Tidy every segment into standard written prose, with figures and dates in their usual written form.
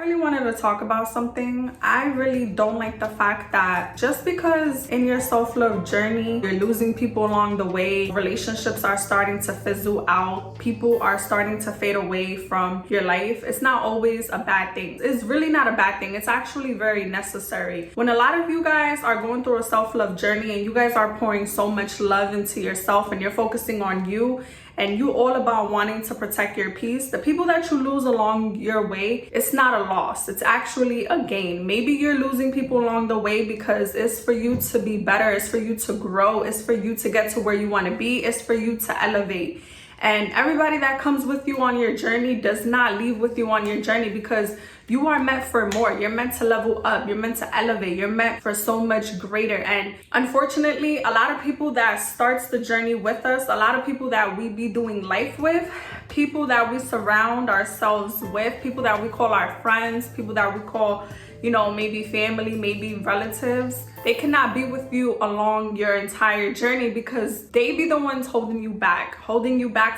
really wanted to talk about something. I really don't like the fact that just because in your self-love journey, you're losing people along the way, relationships are starting to fizzle out, people are starting to fade away from your life, it's not always a bad thing. It's really not a bad thing. It's actually very necessary. When a lot of you guys are going through a self-love journey and you guys are pouring so much love into yourself and you're focusing on you, and you all about wanting to protect your peace, the people that you lose along your way, it's not a loss, it's actually a gain. Maybe you're losing people along the way because it's for you to be better, it's for you to grow, it's for you to get to where you want to be, it's for you to elevate. And everybody that comes with you on your journey does not leave with you on your journey, because you are meant for more. You're meant to level up. You're meant to elevate. You're meant for so much greater. And unfortunately, a lot of people that starts the journey with us, a lot of people that we be doing life with, people that we surround ourselves with, people that we call our friends, people that we call, maybe family, maybe relatives, they cannot be with you along your entire journey because they be the ones holding you back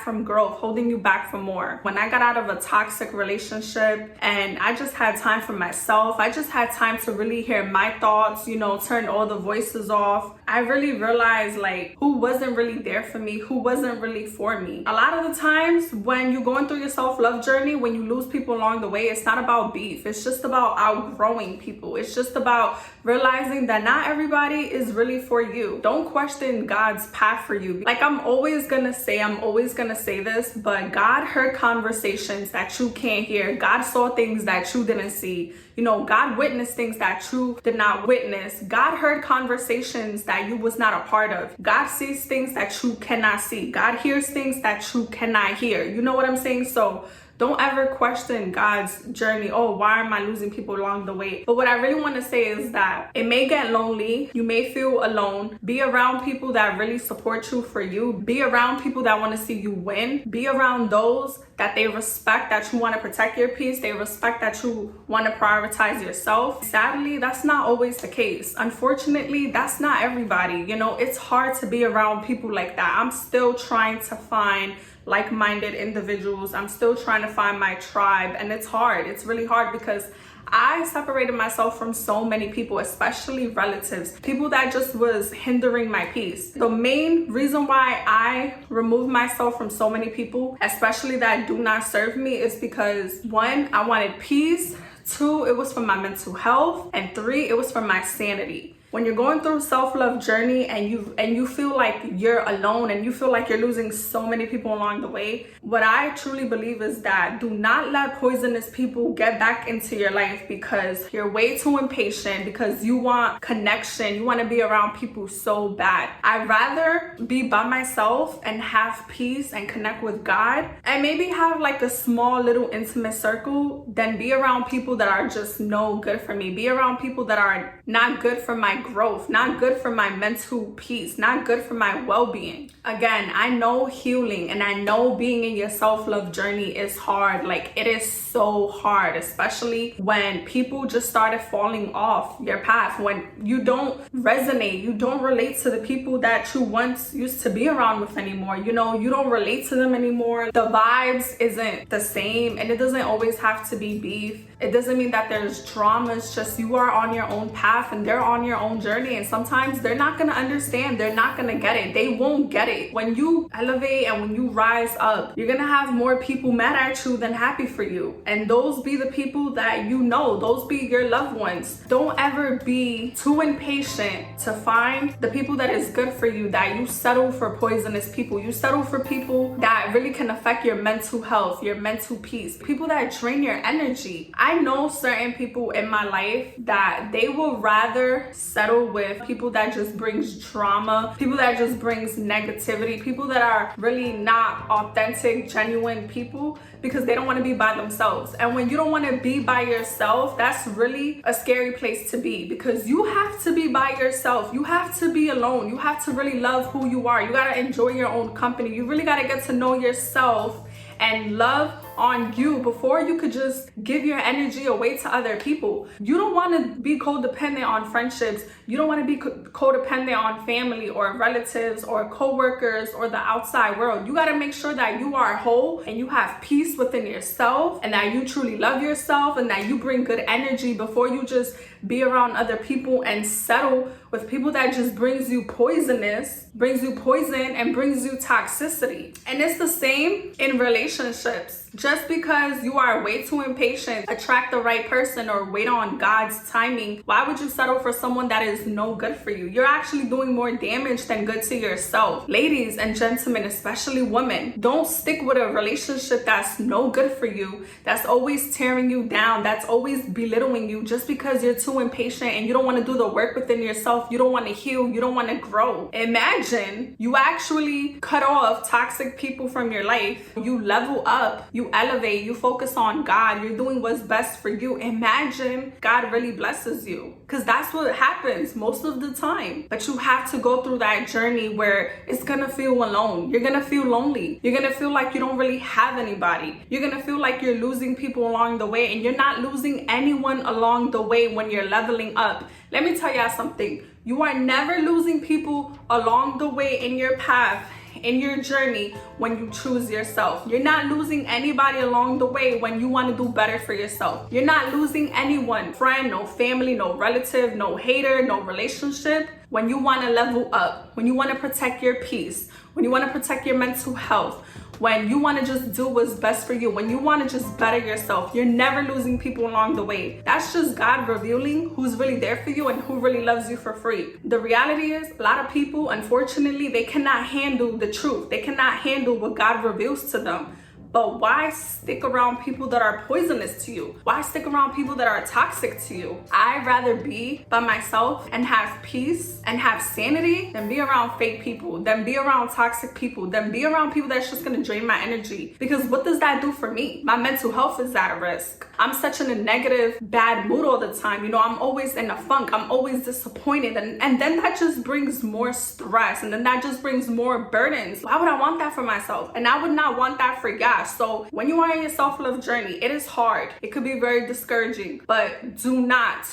from growth, holding you back for more. When I got out of a toxic relationship and I just had time for myself, I just had time to really hear my thoughts, turn all the voices off, I really realized who wasn't really there for me, who wasn't really for me. A lot of the times when you're going through your self-love journey, when you lose people along the way, it's not about beef. It's just about outgrowing people. It's just about realizing that not everybody is really for you. Don't question God's path for you. I'm always gonna say this, but God heard conversations that you can't hear. God saw things that you didn't see. God witnessed things that you did not witness. God heard conversations that you was not a part of. God sees things that you cannot see. God hears things that you cannot hear. You know what I'm saying? So don't ever question God's journey. Oh, why am I losing people along the way? But what I really want to say is that it may get lonely. You may feel alone. Be around people that really support you for you. Be around people that want to see you win. Be around those that they respect that you want to protect your peace. They respect that you want to prioritize yourself. Sadly, that's not always the case. Unfortunately, that's not everybody. It's hard to be around people like that. I'm still trying to find like-minded individuals. I'm still trying to find my tribe, and it's hard. It's really hard because I separated myself from so many people, especially relatives, people that just was hindering my peace. The main reason why I removed myself from so many people, especially that do not serve me, is because 1, I wanted peace, 2, it was for my mental health, and 3, it was for my sanity. When you're going through self-love journey and you feel like you're alone and you feel like you're losing so many people along the way, what I truly believe is that do not let poisonous people get back into your life because you're way too impatient, because you want connection, you want to be around people so bad. I'd rather be by myself and have peace and connect with God and maybe have a small little intimate circle than be around people that are just no good for me. Be around people that are not good for my growth, not good for my mental peace, not good for my well-being. Again, I know healing and I know being in your self-love journey is hard. It is so hard, especially when people just started falling off your path, when you don't resonate, you don't relate to the people that you once used to be around with anymore. You don't relate to them anymore. The vibes isn't the same, and it doesn't always have to be beef. It doesn't mean that there's drama. It's just you are on your own path and they're on your own journey, and sometimes they're not going to understand. They're not going to get it. They won't get it. When you elevate and when you rise up, you're going to have more people mad at you than happy for you, and those be the people that those be your loved ones. Don't ever be too impatient to find the people that is good for you, that you settle for poisonous people. You settle for people that really can affect your mental health, your mental peace, people that drain your energy. I know certain people in my life that they will rather settle with people that just brings drama, people that just brings negativity, people that are really not authentic, genuine people, because they don't want to be by themselves. And when you don't want to be by yourself, that's really a scary place to be, because you have to be by yourself. You have to be alone. You have to really love who you are. You got to enjoy your own company. You really got to get to know yourself and love on you before you could just give your energy away to other people. You don't want to be codependent on friendships. You don't want to be codependent on family or relatives or co-workers or the outside world. You got to make sure that you are whole and you have peace within yourself and that you truly love yourself and that you bring good energy before you just be around other people and settle with people that just brings you poison and brings you toxicity. And it's the same in relationships. Just because you are way too impatient, attract the right person or wait on God's timing, why would you settle for someone that is no good for you? You're actually doing more damage than good to yourself. Ladies and gentlemen, especially women, don't stick with a relationship that's no good for you, that's always tearing you down, that's always belittling you just because you're too impatient and you don't want to do the work within yourself. You don't want to heal. You don't want to grow. Imagine you actually cut off toxic people from your life. You level up. You elevate. You focus on God. You're doing what's best for you. Imagine God really blesses you, because that's what happens most of the time. But you have to go through that journey where it's gonna feel alone. You're gonna feel lonely. You're gonna feel like you don't really have anybody. You're gonna feel like you're losing people along the way, and you're not losing anyone along the way when you're leveling up. Let me tell y'all something. You are never losing people along the way in your path, in your journey, when you choose yourself. You're not losing anybody along the way when you want to do better for yourself. You're not losing anyone, friend, no family, no relative, no hater, no relationship, when you want to level up, when you want to protect your peace, when you want to protect your mental health, when you want to just do what's best for you, when you want to just better yourself. You're never losing people along the way. That's just God revealing who's really there for you and who really loves you for free. The reality is, a lot of people, unfortunately, they cannot handle the truth. They cannot handle what God reveals to them. But why stick around people that are poisonous to you? Why stick around people that are toxic to you? I'd rather be by myself and have peace and have sanity than be around fake people, than be around toxic people, than be around people that's just gonna drain my energy. Because what does that do for me? My mental health is at risk. I'm such in a negative, bad mood all the time. You know, I'm always in a funk. I'm always disappointed. And then that just brings more stress. And then that just brings more burdens. Why would I want that for myself? And I would not want that for God. So when you are in your self-love journey, it is hard. It could be very discouraging, but do not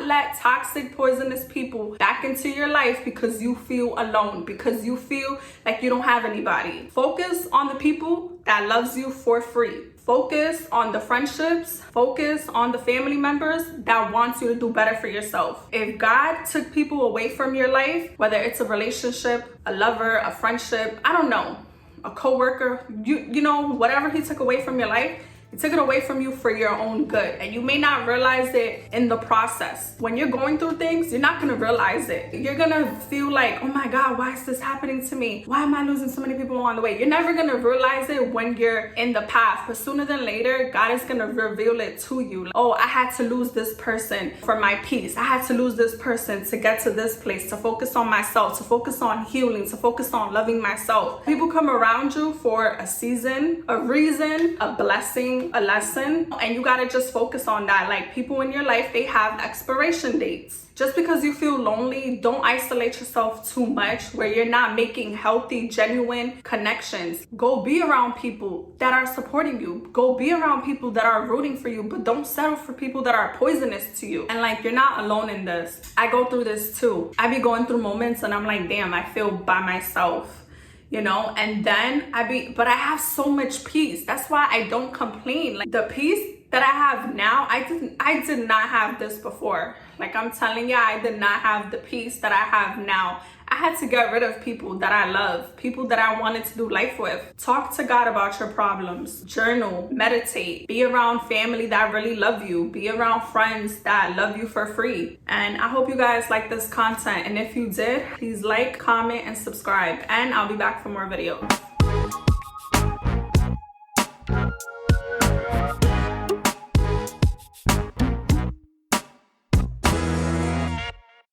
let toxic, poisonous people back into your life because you feel alone, because you feel like you don't have anybody. Focus on the people that loves you for free. Focus on the friendships, focus on the family members that want you to do better for yourself. If God took people away from your life, whether it's a relationship, a lover, a friendship, I don't know, a co-worker, you know, whatever he took away from your life, he took it away from you for your own good. And you may not realize it in the process. When you're going through things, you're not gonna realize it. You're gonna feel like, oh my God, why is this happening to me? Why am I losing so many people along the way? You're never gonna realize it when you're in the path. But sooner than later, God is gonna reveal it to you. Oh, I had to lose this person for my peace. I had to lose this person to get to this place, to focus on myself, to focus on healing, to focus on loving myself. People come around you for a season, a reason, a blessing, a lesson, and you gotta just focus on that. Like, people in your life, they have expiration dates. Just because you feel lonely, don't isolate yourself too much where you're not making healthy, genuine connections. Go be around people that are supporting you. Go be around people that are rooting for you, but don't settle for people that are poisonous to you. And like, you're not alone in this. I go through this too. I be going through moments and I'm like, damn, I feel by myself. You know, and then but I have so much peace. That's why I don't complain. Like, the peace that I have now, I did not have this before. Like, I'm telling you, I did not have the peace that I have now. I had to get rid of people that I love, people that I wanted to do life with. Talk to God about your problems. Journal, meditate, be around family that really love you. Be around friends that love you for free. And I hope you guys like this content. And if you did, please like, comment, and subscribe. And I'll be back for more videos.